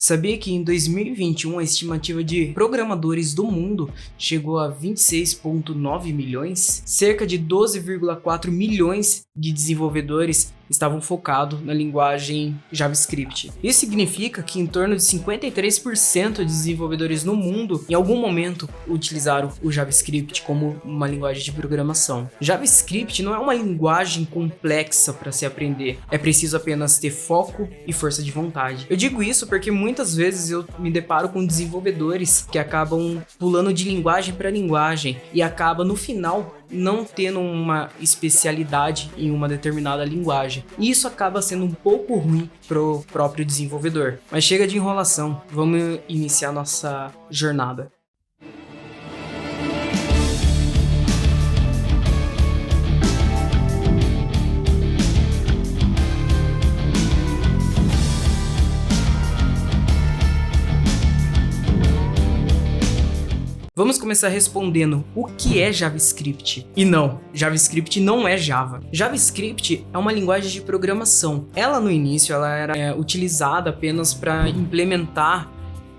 Sabia que em 2021 a estimativa de programadores do mundo chegou a 26,9 milhões? Cerca de 12,4 milhões de desenvolvedores estavam focados na linguagem JavaScript. Isso significa que em torno de 53% de desenvolvedores no mundo em algum momento utilizaram o JavaScript como uma linguagem de programação. JavaScript não é uma linguagem complexa para se aprender, é preciso apenas ter foco e força de vontade. Eu digo isso porque muitas vezes eu me deparo com desenvolvedores que acabam pulando de linguagem para linguagem e acaba no final não tendo uma especialidade em uma determinada linguagem. E isso acaba sendo um pouco ruim pro próprio desenvolvedor. Mas chega de enrolação, vamos iniciar nossa jornada. Vamos começar respondendo o que é JavaScript. E não, JavaScript não é Java. JavaScript é uma linguagem de programação. Ela no início ela era utilizada apenas para implementar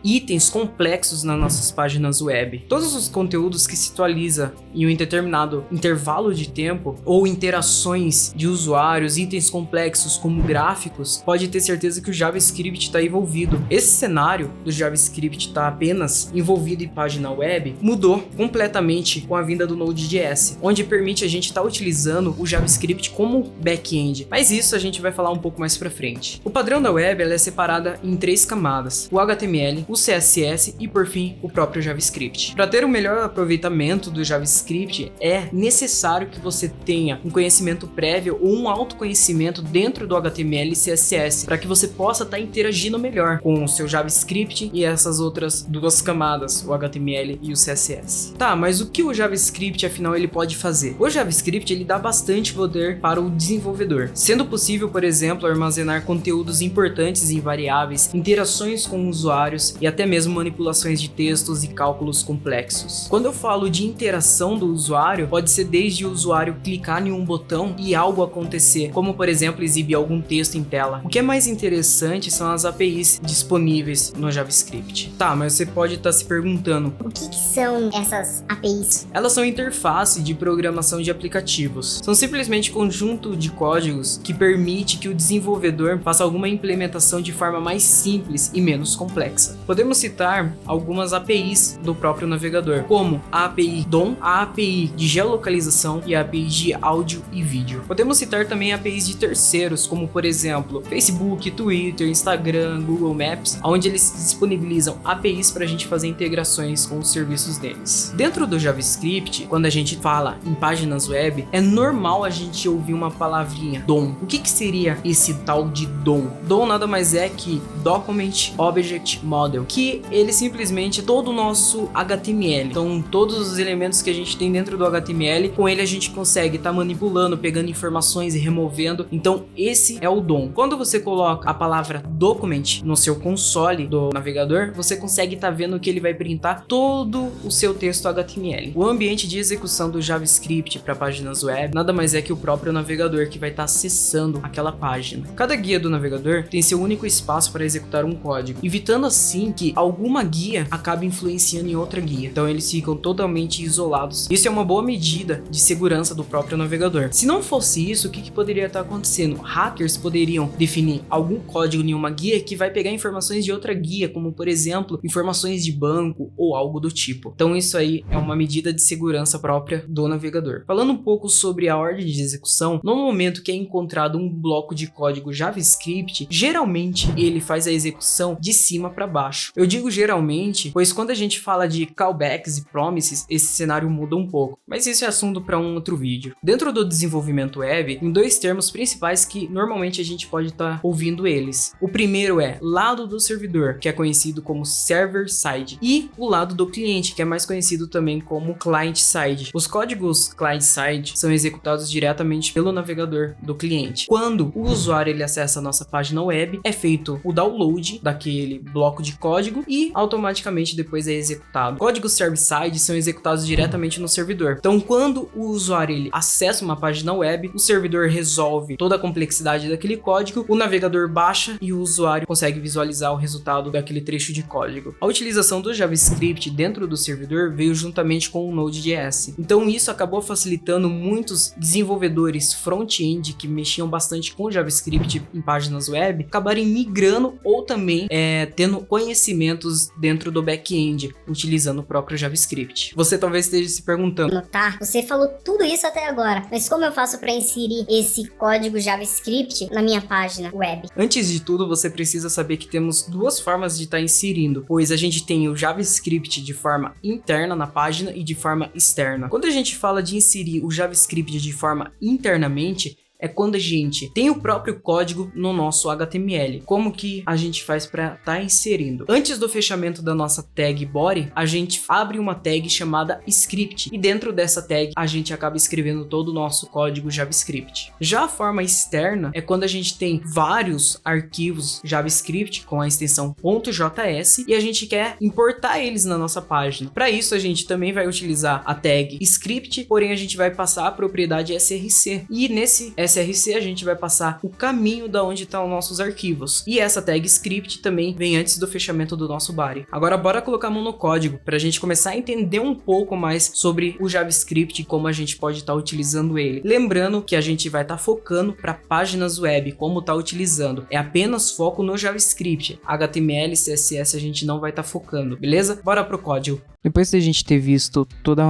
itens complexos nas nossas páginas web. Todos os conteúdos que se atualiza em um determinado intervalo de tempo ou interações de usuários, itens complexos como gráficos, pode ter certeza que o JavaScript está envolvido. Esse cenário do JavaScript estar apenas envolvido em página web mudou completamente com a vinda do Node.js, onde permite a gente estar utilizando o JavaScript como back-end. Mas isso a gente vai falar um pouco mais pra frente. O padrão da web ela é separada em 3 camadas: o HTML, o CSS e, por fim, o próprio JavaScript. Para ter o melhor aproveitamento do JavaScript, é necessário que você tenha um conhecimento prévio ou um autoconhecimento dentro do HTML e CSS, para que você possa estar interagindo melhor com o seu JavaScript e essas outras 2 camadas, o HTML e o CSS. Tá, mas o que o JavaScript, afinal, ele pode fazer? O JavaScript, ele dá bastante poder para o desenvolvedor, sendo possível, por exemplo, armazenar conteúdos importantes em variáveis, interações com usuários e até mesmo manipulações de textos e cálculos complexos. Quando eu falo de interação do usuário, pode ser desde o usuário clicar em um botão e algo acontecer, como por exemplo exibir algum texto em tela. O que é mais interessante são as APIs disponíveis no JavaScript. Tá, mas você pode estar se perguntando, o que são essas APIs? Elas são interface de programação de aplicativos. São simplesmente conjunto de códigos que permite que o desenvolvedor faça alguma implementação de forma mais simples e menos complexa. Podemos citar algumas APIs do próprio navegador, como a API DOM, a API de geolocalização e a API de áudio e vídeo. Podemos citar também APIs de terceiros, como por exemplo Facebook, Twitter, Instagram, Google Maps, onde eles disponibilizam APIs para a gente fazer integrações com os serviços deles. Dentro do JavaScript, quando a gente fala em páginas web, é normal a gente ouvir uma palavrinha DOM. O que seria esse tal de DOM? DOM nada mais é que Document Object Model, que ele simplesmente é todo o nosso HTML. Então todos os elementos que a gente tem dentro do HTML, com ele a gente consegue estar manipulando, pegando informações e removendo. Então esse é o DOM. Quando você coloca a palavra document no seu console do navegador, você consegue estar vendo que ele vai printar todo o seu texto HTML. O ambiente de execução do JavaScript para páginas web nada mais é que o próprio navegador que vai estar acessando aquela página. Cada guia do navegador tem seu único espaço para executar um código, evitando assim que alguma guia acaba influenciando em outra guia. Então eles ficam totalmente isolados. Isso é uma boa medida de segurança do próprio navegador. Se não fosse isso, o que poderia estar acontecendo? Hackers poderiam definir algum código em uma guia que vai pegar informações de outra guia, como por exemplo, informações de banco ou algo do tipo. Então isso aí é uma medida de segurança própria do navegador. Falando um pouco sobre a ordem de execução, no momento que é encontrado um bloco de código JavaScript, geralmente ele faz a execução de cima para baixo. Eu digo geralmente, pois quando a gente fala de callbacks e promises, esse cenário muda um pouco, mas isso é assunto para um outro vídeo. Dentro do desenvolvimento web, tem 2 termos principais que normalmente a gente pode estar ouvindo eles. O primeiro é lado do servidor, que é conhecido como server-side, e o lado do cliente, que é mais conhecido também como client-side. Os códigos client-side são executados diretamente pelo navegador do cliente. Quando o usuário ele acessa a nossa página web, é feito o download daquele bloco de código código e automaticamente depois é executado. Códigos server-side são executados diretamente no servidor. Então, quando o usuário ele acessa uma página web, o servidor resolve toda a complexidade daquele código, o navegador baixa e o usuário consegue visualizar o resultado daquele trecho de código. A utilização do JavaScript dentro do servidor veio juntamente com o Node.js. Então, isso acabou facilitando muitos desenvolvedores front-end que mexiam bastante com JavaScript em páginas web, acabarem migrando ou também tendo conhecimentos dentro do back-end, utilizando o próprio JavaScript. Você talvez esteja se perguntando: Tá, você falou tudo isso até agora, mas como eu faço para inserir esse código JavaScript na minha página web? Antes de tudo, você precisa saber que temos duas formas de estar inserindo, pois a gente tem o JavaScript de forma interna na página e de forma externa. Quando a gente fala de inserir o JavaScript de forma internamente, é quando a gente tem o próprio código no nosso HTML. Como que a gente faz para estar inserindo? Antes do fechamento da nossa tag body, a gente abre uma tag chamada script e dentro dessa tag a gente acaba escrevendo todo o nosso código JavaScript. Já a forma externa é quando a gente tem vários arquivos JavaScript com a extensão .js e a gente quer importar eles na nossa página. Para isso a gente também vai utilizar a tag script, porém a gente vai passar a propriedade src e nesse src a gente vai passar o caminho da onde estão nossos arquivos. E essa tag script também vem antes do fechamento do nosso body. Agora bora colocar a mão no código para a gente começar a entender um pouco mais sobre o JavaScript e como a gente pode estar utilizando ele. Lembrando que a gente vai estar focando para páginas web, como está utilizando. É apenas foco no JavaScript. HTML e CSS a gente não vai estar focando, beleza? Bora pro código. Depois de a gente ter visto toda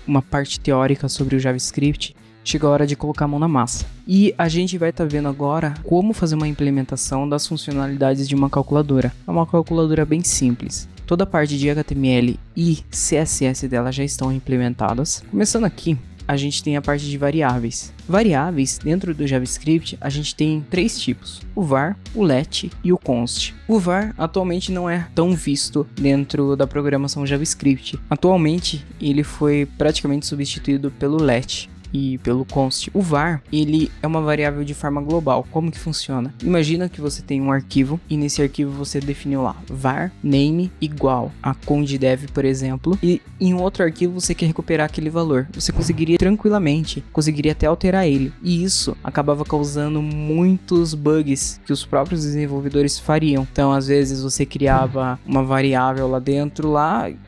uma parte teórica sobre o JavaScript, chega a hora de colocar a mão na massa. E a gente vai estar vendo agora como fazer uma implementação das funcionalidades de uma calculadora. É uma calculadora bem simples. Toda a parte de HTML e CSS dela já estão implementadas. Começando aqui, a gente tem a parte de variáveis. Variáveis, dentro do JavaScript, a gente tem três tipos: o var, o let e o const. O var atualmente não é tão visto dentro da programação JavaScript. Atualmente, ele foi praticamente substituído pelo let e pelo const. O var, ele é uma variável de forma global. Como que funciona? Imagina que você tem um arquivo e nesse arquivo você definiu lá var name igual a condev, por exemplo, e em um outro arquivo você quer recuperar aquele valor. Você conseguiria tranquilamente, conseguiria até alterar ele. E isso acabava causando muitos bugs que os próprios desenvolvedores fariam. Então, às vezes você criava uma variável lá dentro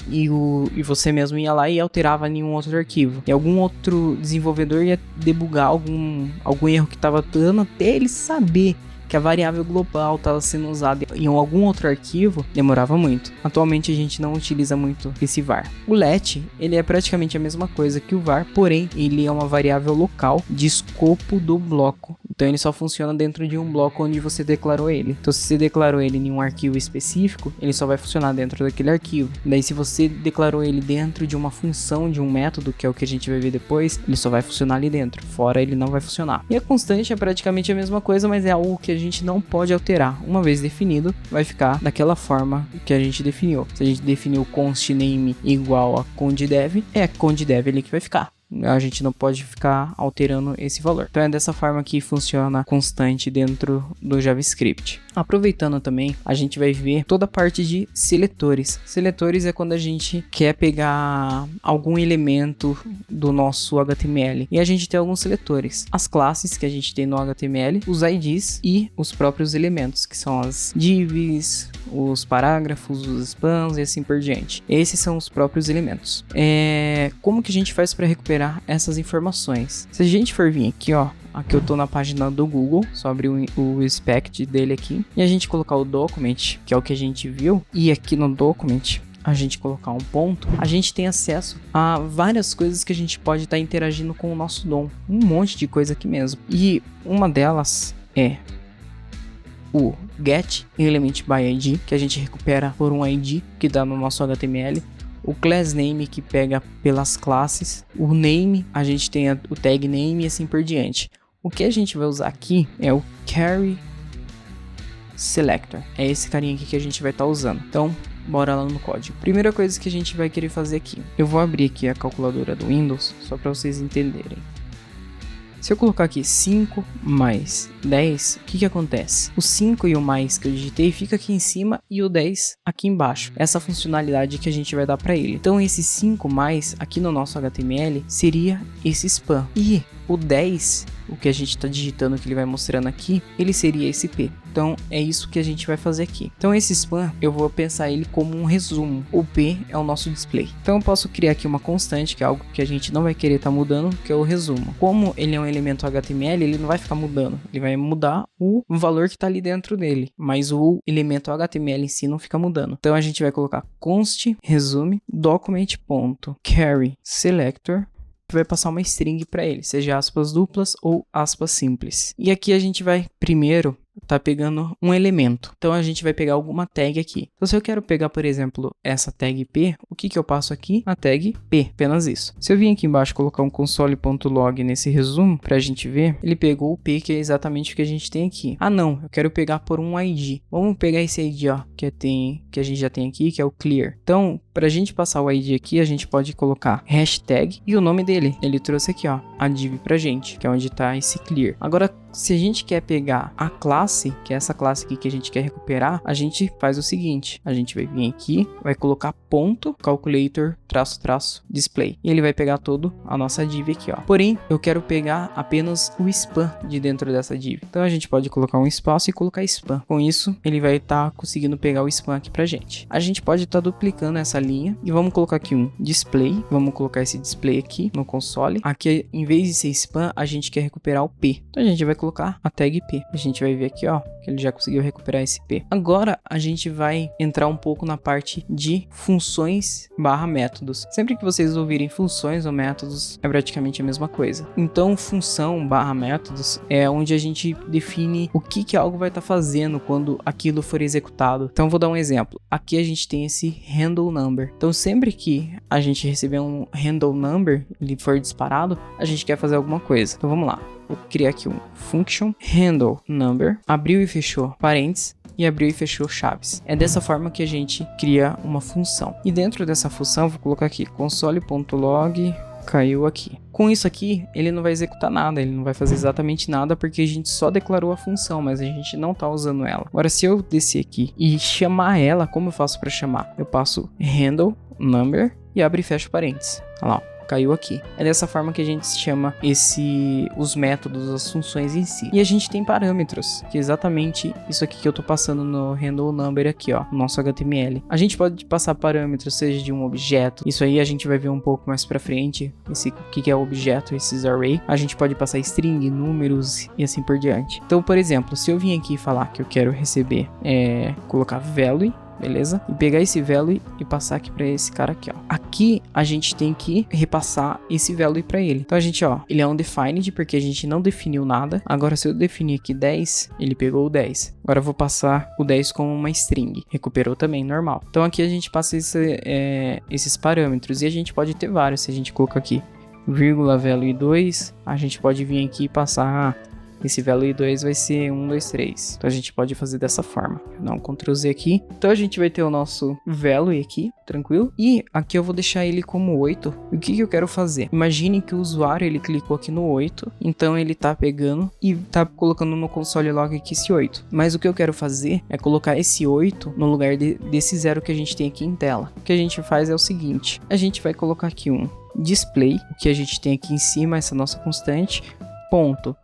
e você mesmo ia lá e alterava em um outro arquivo. E algum outro desenvolvedor ia debugar algum erro que estava dando até ele saber que a variável global estava sendo usada em algum outro arquivo, demorava muito. Atualmente a gente não utiliza muito esse var. O let, ele é praticamente a mesma coisa que o var, porém ele é uma variável local de escopo do bloco. Então ele só funciona dentro de um bloco onde você declarou ele. Então se você declarou ele em um arquivo específico, ele só vai funcionar dentro daquele arquivo. Daí se você declarou ele dentro de uma função, de um método, que é o que a gente vai ver depois, ele só vai funcionar ali dentro. Fora ele não vai funcionar. E a constante é praticamente a mesma coisa, mas é algo que a gente não pode alterar. Uma vez definido, vai ficar daquela forma que a gente definiu. Se a gente definiu const name igual a condev, é condev ali que vai ficar. A gente não pode ficar alterando esse valor. Então é dessa forma que funciona constante dentro do JavaScript. Aproveitando também, a gente vai ver toda a parte de seletores. Seletores é quando a gente quer pegar algum elemento do nosso HTML. E a gente tem alguns seletores. As classes que a gente tem no HTML, os IDs e os próprios elementos, que são as divs, os parágrafos, os spans e assim por diante. Esses são os próprios elementos. Como que a gente faz para recuperar essas informações? Se a gente for vir aqui, ó, aqui eu tô na página do Google, só abrir o inspect dele aqui, e a gente colocar o document, que é o que a gente viu, e aqui no document a gente colocar um ponto, a gente tem acesso a várias coisas que a gente pode estar interagindo com o nosso DOM, um monte de coisa aqui mesmo, e uma delas é o get element by ID, que a gente recupera por um ID que dá no nosso HTML, o class name, que pega pelas classes, o name, a gente tem o tag name e assim por diante. O que a gente vai usar aqui é o carry selector, é esse carinha aqui que a gente vai estar usando. Então bora lá no código. Primeira coisa que a gente vai querer fazer aqui, eu vou abrir aqui a calculadora do Windows só para vocês entenderem. Se eu colocar aqui 5 mais 10, o que acontece? O 5 e o mais que eu digitei fica aqui em cima e o 10 aqui embaixo. Essa funcionalidade que a gente vai dar para ele. Então esse 5 mais aqui no nosso HTML seria esse span. E o 10, o que a gente está digitando que ele vai mostrando aqui, ele seria esse P. Então é isso que a gente vai fazer aqui. Então esse span eu vou pensar ele como um resumo. O P é o nosso display. Então eu posso criar aqui uma constante, que é algo que a gente não vai querer estar mudando, que é o resumo. Como ele é um elemento HTML, ele não vai ficar mudando. Ele vai mudar o valor que está ali dentro dele. Mas o elemento HTML em si não fica mudando. Então a gente vai colocar const resume document.carry selector. Vai passar uma string para ele, seja aspas duplas ou aspas simples. E aqui a gente vai primeiro tá pegando um elemento. Então a gente vai pegar alguma tag aqui. Então se eu quero pegar, por exemplo, essa tag P, o que eu passo aqui? A tag P, apenas isso. Se eu vir aqui embaixo colocar um console.log nesse resumo, pra gente ver, ele pegou o P, que é exatamente o que a gente tem aqui. Ah não, eu quero pegar por um ID. Vamos pegar esse ID, ó, que a gente já tem aqui, que é o clear. Então, pra gente passar o ID aqui, a gente pode colocar hashtag e o nome dele. Ele trouxe aqui, ó, a div pra gente, que é onde tá esse clear. Agora, se a gente quer pegar a classe, que é essa classe aqui que a gente quer recuperar, a gente faz o seguinte, a gente vai vir aqui, vai colocar ponto calculator traço display, e ele vai pegar todo a nossa div aqui, ó. Porém, eu quero pegar apenas o span de dentro dessa div. Então a gente pode colocar um espaço e colocar span. Com isso, ele vai estar conseguindo pegar o span aqui pra gente. A gente pode estar duplicando essa linha e vamos colocar aqui um display, vamos colocar esse display aqui no console. Aqui, em vez de ser span, a gente quer recuperar o P. Então a gente vai colocar a tag P. A gente vai ver aqui, ó, que ele já conseguiu recuperar esse P. Agora a gente vai entrar um pouco na parte de funções barra métodos. Sempre que vocês ouvirem funções ou métodos, é praticamente a mesma coisa. Então função barra métodos é onde a gente define o que algo vai estar fazendo quando aquilo for executado. Então vou dar um exemplo. Aqui a gente tem esse handle number. Então sempre que a gente receber um handle number, ele for disparado, a gente quer fazer alguma coisa. Então vamos lá. Vou criar aqui um function handle number, abriu e fechou parênteses e abriu e fechou chaves. É dessa forma que a gente cria uma função. E dentro dessa função, vou colocar aqui console.log caiu aqui. Com isso aqui, ele não vai executar nada, ele não vai fazer exatamente nada porque a gente só declarou a função, mas a gente não tá usando ela. Agora, se eu descer aqui e chamar ela, como eu faço para chamar? Eu passo handle number e abro e fecho parênteses. Olha lá, ó. Caiu aqui. É dessa forma que a gente chama os métodos, as funções em si. E a gente tem parâmetros, que é exatamente isso aqui que eu tô passando no handle number aqui, ó, no nosso HTML. A gente pode passar parâmetros, seja de um objeto. Isso aí a gente vai ver um pouco mais pra frente, o que é o objeto, esses array. A gente pode passar string, números e assim por diante. Então, por exemplo, se eu vim aqui falar que eu quero receber, colocar value, beleza? E pegar esse value e passar aqui pra esse cara aqui, ó. Aqui a gente tem que repassar esse value pra ele. Então a gente, ó, ele é undefined porque a gente não definiu nada. Agora se eu definir aqui 10, ele pegou o 10. Agora eu vou passar o 10 como uma string. Recuperou também, normal. Então aqui a gente passa esses parâmetros e a gente pode ter vários. Se a gente colocar aqui vírgula value 2, a gente pode vir aqui e passar... Esse value 2 vai ser 1, 2, 3. Então a gente pode fazer dessa forma. Vou dar um Ctrl Z aqui. Então a gente vai ter o nosso value aqui, tranquilo. E aqui eu vou deixar ele como 8. E o que eu quero fazer? Imagine que o usuário ele clicou aqui no 8. Então ele tá pegando e tá colocando no console log aqui esse 8. Mas o que eu quero fazer é colocar esse 8 no lugar desse 0 que a gente tem aqui em tela. O que a gente faz é o seguinte. A gente vai colocar aqui um display. O que a gente tem aqui em cima, essa nossa constante. Ponto.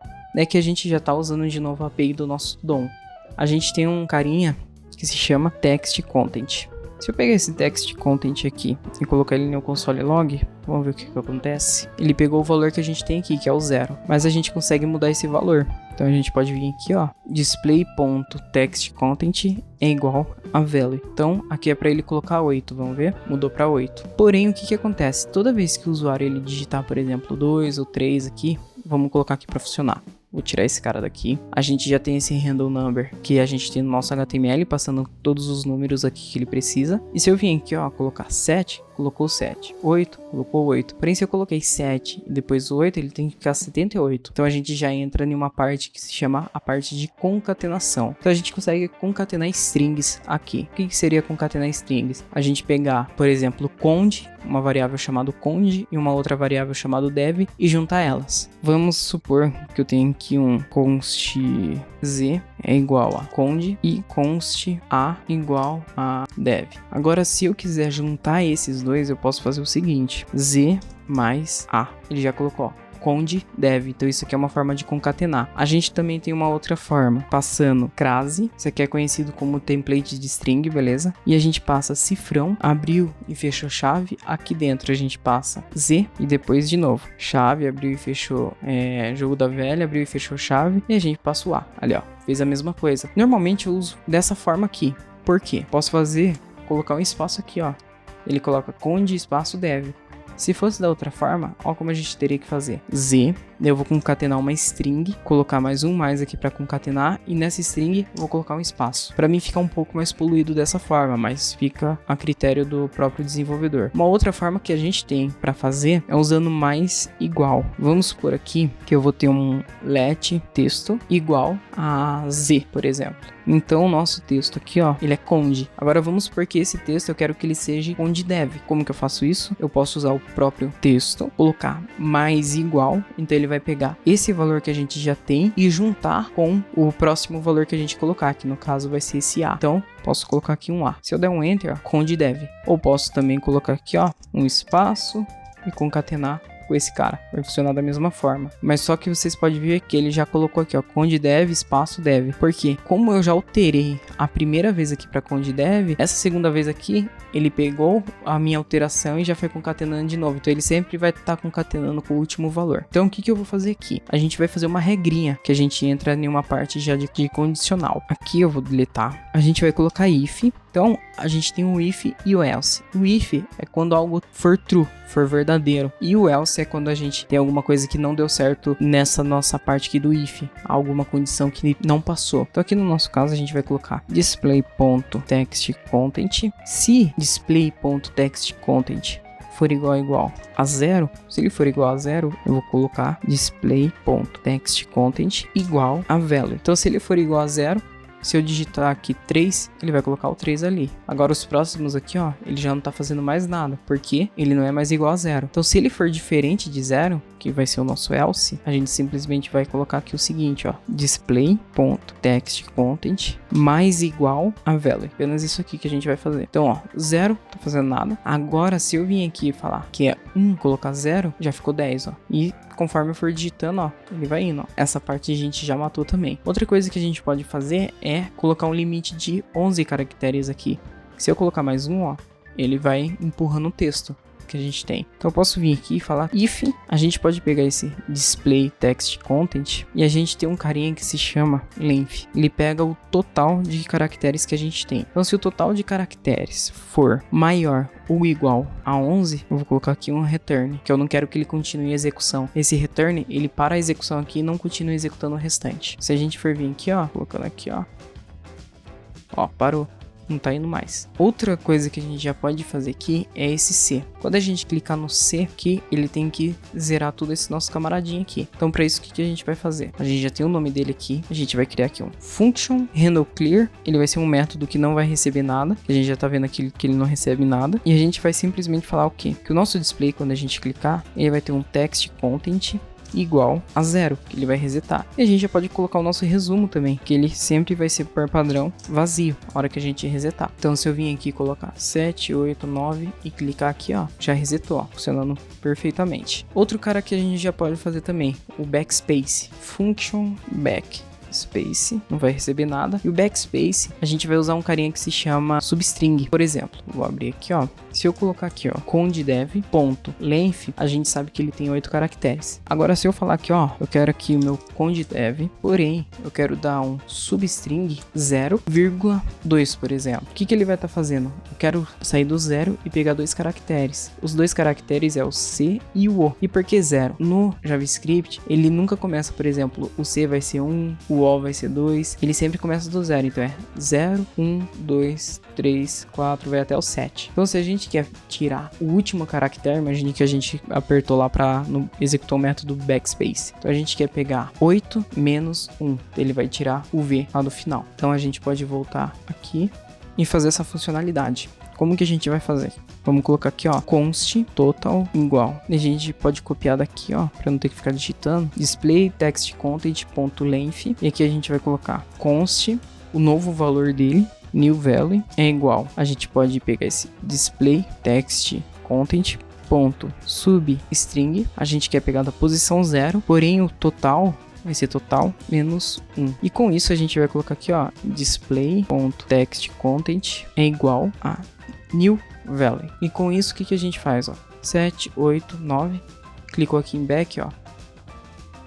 Que a gente já está usando de novo a API do nosso DOM. A gente tem um carinha que se chama text content. Se eu pegar esse text content aqui e colocar ele no console log, vamos ver o que acontece. Ele pegou o valor que a gente tem aqui, que é o 0, mas a gente consegue mudar esse valor. Então a gente pode vir aqui, ó, display.textContent é igual a value. Então aqui é para ele colocar 8, vamos ver? Mudou para 8. Porém, o que acontece? Toda vez que o usuário ele digitar, por exemplo, 2 ou 3 aqui, vamos colocar aqui para funcionar. Vou tirar esse cara daqui. A gente já tem esse handle number que a gente tem no nosso HTML, passando todos os números aqui que ele precisa. E se eu vim aqui, ó, colocar 7, colocou 7. 8, colocou 8. Porém, se eu coloquei 7 e depois 8, ele tem que ficar 78. Então a gente já entra em uma parte que se chama a parte de concatenação. Então a gente consegue concatenar strings aqui. O que seria concatenar strings? A gente pegar, por exemplo, conde, uma variável chamada conde e uma outra variável chamada dev e juntar elas. Vamos supor que eu tenho aqui um const z é igual a conde e const a igual a dev. Agora, se eu quiser juntar esses dois, eu posso fazer o seguinte: z mais a. Ele já colocou, ó, conde dev. Então isso aqui é uma forma de concatenar. A gente também tem uma outra forma, passando crase, isso aqui é conhecido como template de string, beleza? E a gente passa cifrão, abriu e fechou chave. Aqui dentro a gente passa z e depois de novo chave, abriu e fechou jogo da velha, abriu e fechou chave, e a gente passa o a. Ali, ó, fez a mesma coisa. Normalmente eu uso dessa forma aqui. Por quê? Posso colocar um espaço aqui, ó. Ele coloca conde espaço dev. Se fosse da outra forma, ó como a gente teria que fazer. Z, eu vou concatenar uma string, colocar mais um mais aqui para concatenar, e nessa string eu vou colocar um espaço. Para mim fica um pouco mais poluído dessa forma, mas fica a critério do próprio desenvolvedor. Uma outra forma que a gente tem para fazer é usando mais igual. Vamos supor aqui que eu vou ter um let texto igual a z, por exemplo. Então o nosso texto aqui, ó, ele é conde. Agora vamos supor que esse texto eu quero que ele seja conde dev. Como que eu faço isso? Eu posso usar o próprio texto, colocar mais igual, então ele vai pegar esse valor que a gente já tem e juntar com o próximo valor que a gente colocar, que no caso vai ser esse a. Então posso colocar aqui um a. Se eu der um enter, ó, conde dev. Ou posso também colocar aqui, ó, um espaço e concatenar com esse cara. Vai funcionar da mesma forma. Mas só que vocês podem ver que ele já colocou aqui, ó, conde dev, espaço dev. Porque como eu já alterei a primeira vez aqui para conde dev, essa segunda vez aqui, ele pegou a minha alteração e já foi concatenando de novo. Então ele sempre vai estar concatenando com o último valor. Então o que eu vou fazer aqui? A gente vai fazer uma regrinha, que a gente entra em uma parte já de condicional. Aqui eu vou deletar. A gente vai colocar if. Então, a gente tem o if e o else. O if é quando algo for true, for verdadeiro. E o else é quando a gente tem alguma coisa que não deu certo nessa nossa parte aqui do if. Alguma condição que não passou. Então, aqui no nosso caso, a gente vai colocar display.textContent. Se display.textContent for igual a 0, se ele for igual a 0, eu vou colocar display.textContent igual a value. Então, se ele for igual a 0, se eu digitar aqui 3, ele vai colocar o 3 ali. Agora os próximos aqui, ó, ele já não tá fazendo mais nada, porque ele não é mais igual a 0. Então se ele for diferente de 0, que vai ser o nosso else, a gente simplesmente vai colocar aqui o seguinte, ó, display.textContent mais igual a value. Apenas isso aqui que a gente vai fazer. Então, ó, 0, tá fazendo nada. Agora se eu vim aqui e falar que é 1, colocar 0, já ficou 10, ó. E conforme eu for digitando, ó, ele vai indo, ó. Essa parte a gente já matou também. Outra coisa que a gente pode fazer é colocar um limite de 11 caracteres aqui. Se eu colocar mais um, ó, ele vai empurrando o texto que a gente tem. Então eu posso vir aqui e falar if. A gente pode pegar esse display text content e a gente tem um carinha que se chama length. Ele pega o total de caracteres que a gente tem. Então se o total de caracteres for maior ou igual a 11, eu vou colocar aqui um return, que eu não quero que ele continue a execução. Esse return, ele para a execução aqui e não continua executando o restante. Se a gente for vir aqui, ó, colocando aqui, ó, parou. Não tá indo mais. Outra coisa que a gente já pode fazer aqui é esse C. Quando a gente clicar no C aqui, ele tem que zerar tudo esse nosso camaradinho aqui. Então para isso, o que a gente vai fazer? A gente já tem o nome dele aqui. A gente vai criar aqui um function handle clear. Ele vai ser um método que não vai receber nada. A gente já tá vendo aqui que ele não recebe nada. E a gente vai simplesmente falar o quê? Que o nosso display, quando a gente clicar, ele vai ter um text content igual a 0, que ele vai resetar. E a gente já pode colocar o nosso resumo também, que ele sempre vai ser por padrão vazio na hora que a gente resetar. Então se eu vim aqui colocar 7, 8, 9 e clicar aqui, ó, já resetou, ó, funcionando perfeitamente. Outro cara que a gente já pode fazer também, o backspace, function back space, não vai receber nada. E o backspace, a gente vai usar um carinha que se chama substring. Por exemplo, vou abrir aqui, ó. Se eu colocar aqui, ó, condedev.length, a gente sabe que ele tem 8 caracteres. Agora, se eu falar aqui, ó, eu quero aqui o meu condedev, porém, eu quero dar um substring 0,2, por exemplo. O que ele vai estar fazendo? Eu quero sair do 0 e pegar 2 caracteres. Os 2 caracteres é o C e o O. E por que 0? No JavaScript, ele nunca começa, por exemplo, o C vai ser 1, o o O vai ser 2, ele sempre começa do 0, então é 0, 1, 2, 3, 4, vai até o 7. Então se a gente quer tirar o último caractere, imagine que a gente apertou lá executou o método backspace. Então a gente quer pegar 8 menos 1, ele vai tirar o V lá do final. Então a gente pode voltar aqui e fazer essa funcionalidade. Como que a gente vai fazer? Vamos colocar aqui, ó, const total igual. E a gente pode copiar daqui, ó, para não ter que ficar digitando. Display text content.length. E aqui a gente vai colocar const, o novo valor dele, new value, é igual. A gente pode pegar esse display text content ponto substring. A gente quer pegar da posição 0, porém o total vai ser total menos 1. E com isso a gente vai colocar aqui, ó, display.textContent é igual a new value. E com isso o que a gente faz, ó? 7, 8, 9. Clicou aqui em back, ó.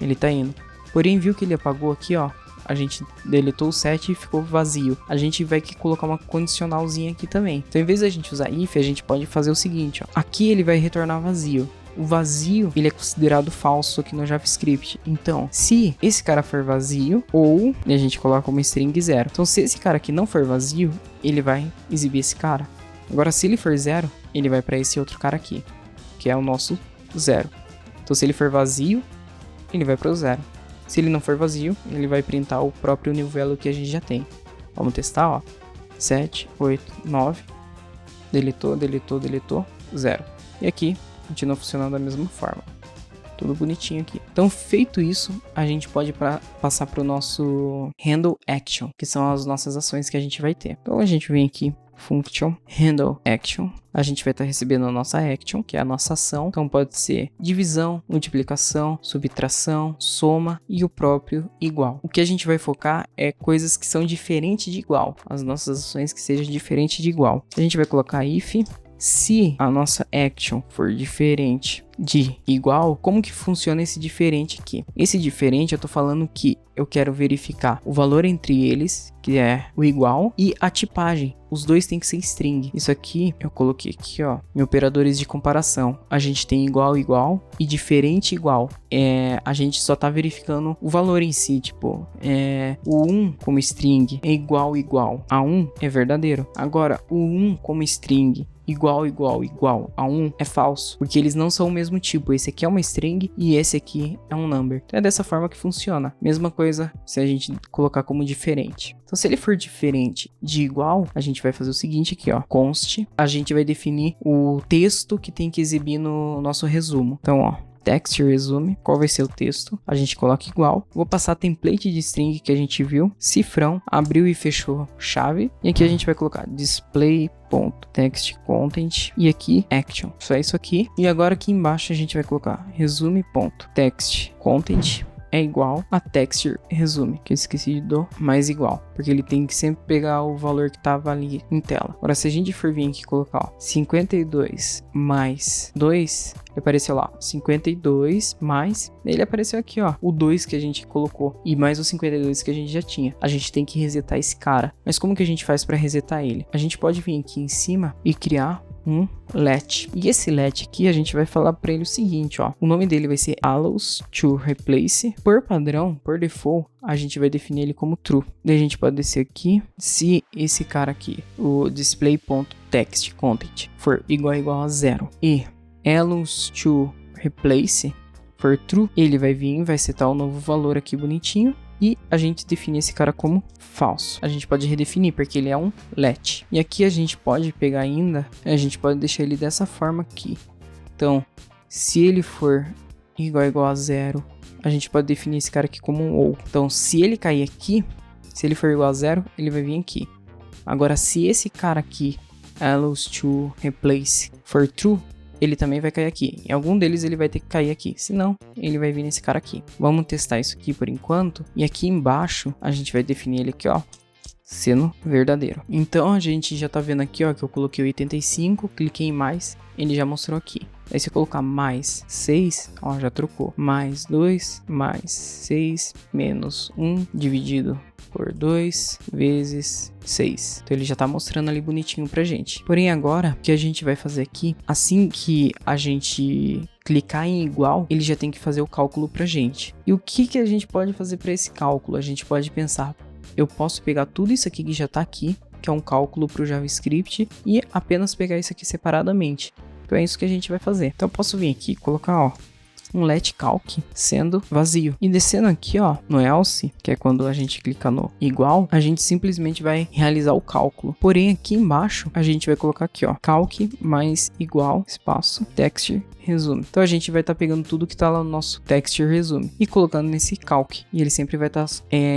Ele tá indo. Porém, viu que ele apagou aqui, ó. A gente deletou o 7 e ficou vazio. A gente vai colocar uma condicionalzinha aqui também. Então, em vez da gente usar if, a gente pode fazer o seguinte, ó. Aqui ele vai retornar vazio. O vazio, ele é considerado falso aqui no JavaScript. Então, se esse cara for vazio, ou a gente coloca como string 0. Então, se esse cara aqui não for vazio, ele vai exibir esse cara. Agora, se ele for 0, ele vai para esse outro cara aqui, que é o nosso 0. Então, se ele for vazio, ele vai para o 0. Se ele não for vazio, ele vai printar o próprio new value que a gente já tem. Vamos testar, ó. 7, 8, 9. Deletou, 0. E aqui continua funcionando da mesma forma. Tudo bonitinho aqui. Então, feito isso, a gente pode passar para o nosso handle action, que são as nossas ações que a gente vai ter. Então, a gente vem aqui, function, handle action. A gente vai estar recebendo a nossa action, que é a nossa ação. Então, pode ser divisão, multiplicação, subtração, soma e o próprio igual. O que a gente vai focar é coisas que são diferentes de igual. As nossas ações que sejam diferentes de igual. A gente vai colocar if. Se a nossa action for diferente de igual, como que funciona esse diferente aqui? Esse diferente, eu tô falando que eu quero verificar o valor entre eles, que é o igual, e a tipagem. Os dois tem que ser string. Isso aqui, eu coloquei aqui, ó, em operadores de comparação. A gente tem igual, igual e diferente, igual. A gente só tá verificando o valor em si, tipo, o 1 como string é igual, igual a 1 é verdadeiro. Agora, o 1 como string igual, igual, igual a 1 é falso, porque eles não são o mesmo tipo. Esse aqui é uma string e esse aqui é um number. Então é dessa forma que funciona. Mesma coisa se a gente colocar como diferente. Então se ele for diferente de igual, a gente vai fazer o seguinte aqui, ó, const, a gente vai definir o texto que tem que exibir no nosso resumo. Então, ó, text resume, qual vai ser o texto? A gente coloca igual. Vou passar a template de string que a gente viu, cifrão, abriu e fechou chave. E aqui a gente vai colocar display.textContent e aqui action. Só isso aqui. E agora aqui embaixo a gente vai colocar resume.textContent é igual a text resume, que eu esqueci do mais igual, porque ele tem que sempre pegar o valor que estava ali em tela. Agora, se a gente for vir aqui e colocar, ó, 52 mais 2, ele apareceu lá, 52 mais, ele apareceu aqui, ó, o 2 que a gente colocou e mais o 52 que a gente já tinha. A gente tem que resetar esse cara. Mas como que a gente faz para resetar ele? A gente pode vir aqui em cima e criar um let. E esse let aqui a gente vai falar para ele o seguinte, ó. O nome dele vai ser allows to replace. Por padrão, por default, a gente vai definir ele como true. Daí a gente pode descer aqui. Se esse cara aqui, o display.textContent, for igual a 0 e allows to replace for true, ele vai vir, vai setar o novo valor aqui bonitinho. E a gente define esse cara como falso. A gente pode redefinir porque ele é um let. E aqui a gente pode pegar ainda, a gente pode deixar ele dessa forma aqui. Então, se ele for igual a 0, a gente pode definir esse cara aqui como um ou. Então, se ele cair aqui, se ele for igual a 0, ele vai vir aqui. Agora, se esse cara aqui, allows to replace for true, ele também vai cair aqui. Em algum deles ele vai ter que cair aqui. Senão, ele vai vir nesse cara aqui. Vamos testar isso aqui por enquanto. E aqui embaixo, a gente vai definir ele aqui, ó, sendo verdadeiro. Então, a gente já tá vendo aqui, ó, que eu coloquei 85, cliquei em mais, ele já mostrou aqui. Aí se eu colocar mais 6, ó, já trocou. Mais 2, mais 6, menos 1, dividido por 2 vezes 6. Então ele já tá mostrando ali bonitinho pra gente. Porém agora, o que a gente vai fazer aqui, assim que a gente clicar em igual, ele já tem que fazer o cálculo pra gente. E o que a gente pode fazer para esse cálculo? A gente pode pensar, eu posso pegar tudo isso aqui que já tá aqui, que é um cálculo para o JavaScript, e apenas pegar isso aqui separadamente. Então é isso que a gente vai fazer. Então eu posso vir aqui e colocar, ó, um let calc sendo vazio. E descendo aqui, ó, no else, que é quando a gente clica no igual, a gente simplesmente vai realizar o cálculo. Porém, aqui embaixo, a gente vai colocar aqui, ó, calc mais igual, espaço, text resume. Então a gente vai estar pegando tudo que está lá no nosso text resume e colocando nesse calc. E ele sempre vai estar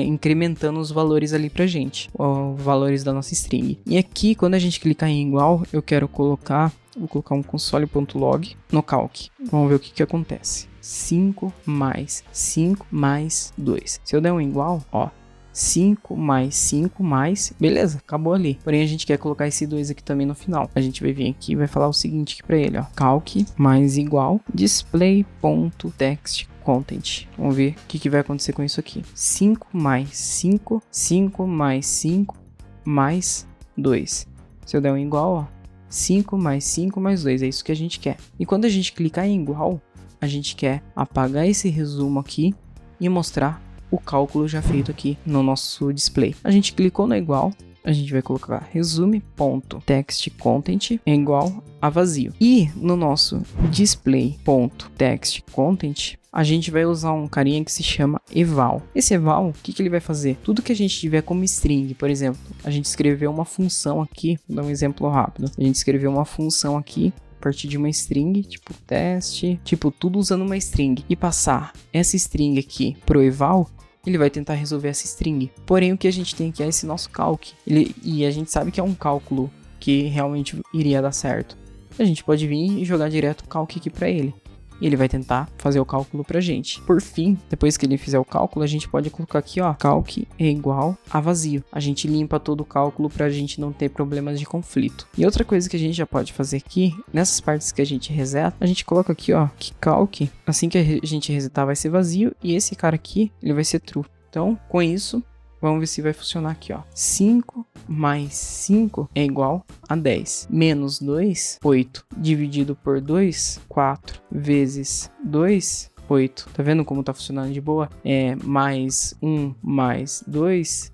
incrementando os valores ali pra gente, os valores da nossa string. E aqui, quando a gente clicar em igual, eu quero colocar, vou colocar um console.log no calc. Vamos ver o que acontece. 5 mais 5 mais 2. Se eu der um igual, ó, 5 mais 5 mais... Beleza, acabou ali. Porém, a gente quer colocar esse 2 aqui também no final. A gente vai vir aqui e vai falar o seguinte aqui pra ele, ó. Calc mais igual display.textContent. Vamos ver o que vai acontecer com isso aqui. 5 mais 5, 5 mais 5 mais 2. Se eu der um igual, ó, 5 mais 5 mais 2. É isso que a gente quer. E quando a gente clicar em igual, a gente quer apagar esse resumo aqui e mostrar o cálculo já feito aqui no nosso display. A gente clicou no igual, a gente vai colocar resume.textContent é igual a vazio. E no nosso display.textContent, a gente vai usar um carinha que se chama eval. Esse eval, o que ele vai fazer? Tudo que a gente tiver como string, por exemplo, a gente escreveu uma função aqui, vou dar um exemplo rápido. A gente escreveu uma função aqui a partir de uma string, tipo teste, tipo tudo usando uma string, e passar essa string aqui pro eval, ele vai tentar resolver essa string. Porém, o que a gente tem aqui é esse nosso calc. E a gente sabe que é um cálculo que realmente iria dar certo. A gente pode vir e jogar direto o calc aqui para ele. E ele vai tentar fazer o cálculo pra gente. Por fim, depois que ele fizer o cálculo, a gente pode colocar aqui, ó, calc é igual a vazio. A gente limpa todo o cálculo pra gente não ter problemas de conflito. E outra coisa que a gente já pode fazer aqui, nessas partes que a gente reseta, a gente coloca aqui, ó, que calc, assim que a gente resetar vai ser vazio, e esse cara aqui, ele vai ser true. Então, com isso, vamos ver se vai funcionar aqui, ó. 5 mais 5 é igual a 10. Menos 2, 8. Dividido por 2, 4. Vezes 2, 8. Tá vendo como tá funcionando de boa? É mais 1 mais 2,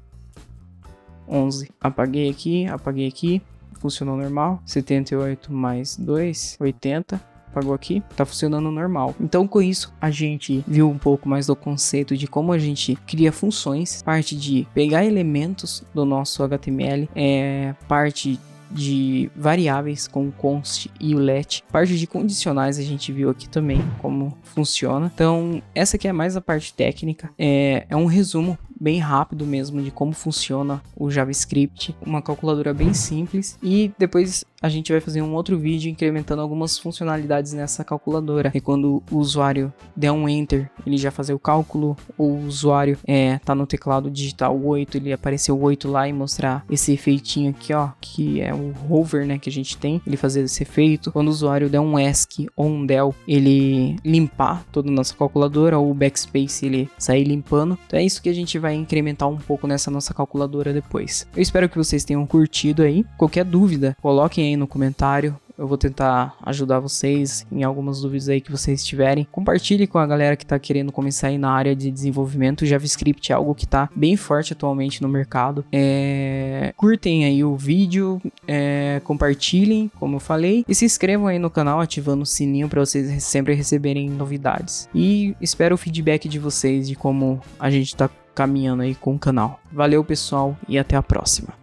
11. Apaguei aqui. Funcionou normal. 78 mais 2, 80. Apagou aqui, tá funcionando normal. Então, com isso, a gente viu um pouco mais do conceito de como a gente cria funções, parte de pegar elementos do nosso HTML, parte de variáveis com o const e o let, parte de condicionais a gente viu aqui também como funciona. Então, essa aqui é mais a parte técnica, é um resumo bem rápido mesmo de como funciona o JavaScript, uma calculadora bem simples, e depois a gente vai fazer um outro vídeo incrementando algumas funcionalidades nessa calculadora. E quando o usuário der um enter, ele já fazer o cálculo, ou o usuário tá no teclado digitar o 8, ele aparecer o 8 lá e mostrar esse efeitinho aqui, ó, que é o hover, né, que a gente tem, ele fazer esse efeito. Quando o usuário der um ESC ou um del, ele limpar toda a nossa calculadora, ou o backspace ele sair limpando. Então é isso que a gente vai incrementar um pouco nessa nossa calculadora depois. Eu espero que vocês tenham curtido aí. Qualquer dúvida, coloquem aí no comentário. Eu vou tentar ajudar vocês em algumas dúvidas aí que vocês tiverem. Compartilhe com a galera que tá querendo começar aí na área de desenvolvimento. O JavaScript é algo que tá bem forte atualmente no mercado. Curtem aí o vídeo, compartilhem, como eu falei, e se inscrevam aí no canal ativando o sininho para vocês sempre receberem novidades. E espero o feedback de vocês de como a gente tá caminhando aí com o canal. Valeu, pessoal, e até a próxima.